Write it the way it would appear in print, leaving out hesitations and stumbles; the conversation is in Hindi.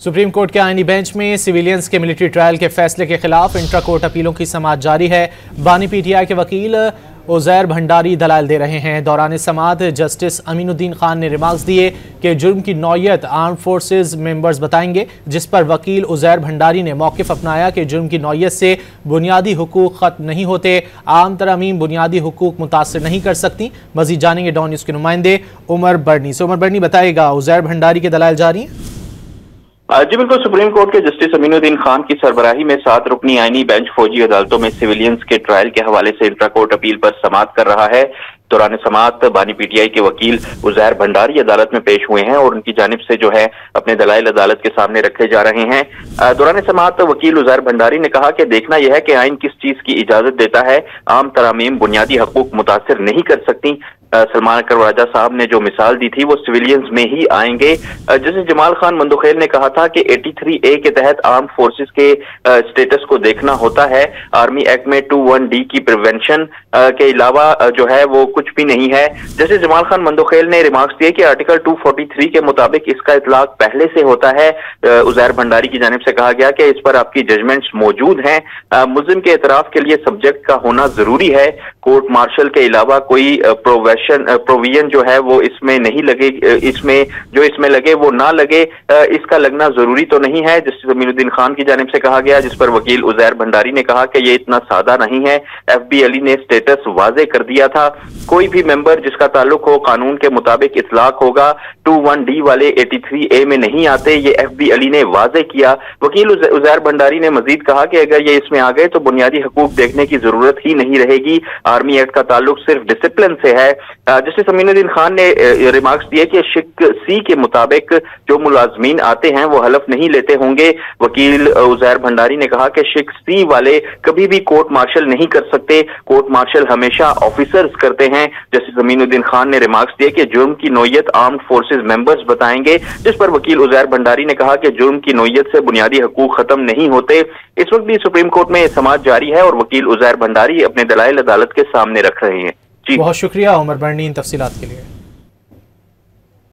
सुप्रीम कोर्ट के आईनी बेंच में सिविलियंस के मिलिट्री ट्रायल के फैसले के खिलाफ इंट्रा कोर्ट अपीलों की समाअत जारी है। बानी पीटीआई के वकील उज़ैर भंडारी दलाइल दे रहे हैं। दौरान समाअत जस्टिस अमीनुद्दीन खान ने रिमार्क्स दिए कि जुर्म की नौयत आर्म फोर्सेज मेंबर्स बताएंगे, जिस पर वकील उज़ैर भंडारी ने मौक़िफ़ अपनाया कि जुर्म की नौयत से बुनियादी हुकूक ख़त्म नहीं होते, आम तरमीम बुनियादी हुकूक मुतासर नहीं कर सकती। मज़ीद जानेंगे डॉन न्यूज़ के नुमाइंदे उमर बर्नी से। उमर बर्नी बताएगा, उज़ैर भंडारी के दलाइल जारी हैं? जी बिल्कुल। सुप्रीम कोर्ट के जस्टिस अमीनुद्दीन खान की सरबराही में 7 रुकनी आईनी बेंच फौजी अदालतों में सिविलियंस के ट्रायल के हवाले से इंट्रा कोर्ट अपील पर समाअत कर रहा है। दौरान समाअत बानी पीटीआई के वकील उज़ैर भंडारी अदालत में पेश हुए हैं और उनकी जानिब से जो है अपने दलाइल अदालत के सामने रखे जा रहे हैं। दौरान समाअत वकील उज़ैर भंडारी ने कहा कि देखना यह है कि आइन किस चीज की इजाजत देता है, आम तरामीम बुनियादी हकूक मुतासिर नहीं कर सकती। सलमान अकबर राजा साहब ने जो मिसाल दी थी वो सिविलियंस में ही आएंगे। जैसे जमाल खान मंदोखेल ने कहा था कि 83A के तहत आर्म फोर्सेस के स्टेटस को देखना होता है। आर्मी एक्ट में 21D की प्रिवेंशन के अलावा जो है वो कुछ भी नहीं है। जैसे जमाल खान मंदोखेल ने रिमार्क्स दिए कि आर्टिकल 243 के मुताबिक इसका इतलाक पहले से होता है। उज़ैर भंडारी की जानिब से कहा गया कि इस पर आपकी जजमेंट्स मौजूद हैं। मुल्जिम के एतराफ के लिए सब्जेक्ट का होना जरूरी है। कोर्ट मार्शल के अलावा कोई प्रोविजन जो है वो इसमें नहीं लगे, इसमें लगे वो ना लगे, इसका लगना जरूरी तो नहीं है। जस्टिस अमीनुद्दीन खान की जानिब से कहा गया, जिस पर वकील उज़ैर भंडारी ने कहा कि ये इतना सादा नहीं है। FB अली ने स्टेटस वाजे कर दिया था। कोई भी मेंबर जिसका ताल्लुक हो कानून के मुताबिक इतलाक होगा। 21D वाले 83A में नहीं आते, ये FB अली ने वाजे किया। वकील उज़ैर भंडारी ने मजीद कहा कि अगर ये इसमें आ गए तो बुनियादी हकूक देखने की जरूरत ही नहीं रहेगी। आर्मी एक्ट का ताल्लुक सिर्फ डिसिप्लिन से है। जस्टिस अमीनुद्दीन खान ने रिमार्क्स दिए कि शिक C के मुताबिक जो मुलाजमीन आते हैं वो हलफ नहीं लेते होंगे। वकील उज़ैर भंडारी ने कहा कि शिक C वाले कभी भी कोर्ट मार्शल नहीं कर सकते, कोर्ट मार्शल हमेशा ऑफिसर्स करते हैं। जस्टिस अमीनुद्दीन खान ने रिमार्क्स दिए कि जुर्म की नौयत आर्म्ड फोर्सेज मेंबर्स बताएंगे, जिस पर वकील उज़ैर भंडारी ने कहा कि जुर्म की नौयत से बुनियादी हकूक खत्म नहीं होते। इस वक्त भी सुप्रीम कोर्ट में समाअत जारी है और वकील उज़ैर भंडारी अपने दलाइल अदालत के सामने रख रहे हैं। बहुत शुक्रिया उमर बर्नी इन तफसीलात के लिए।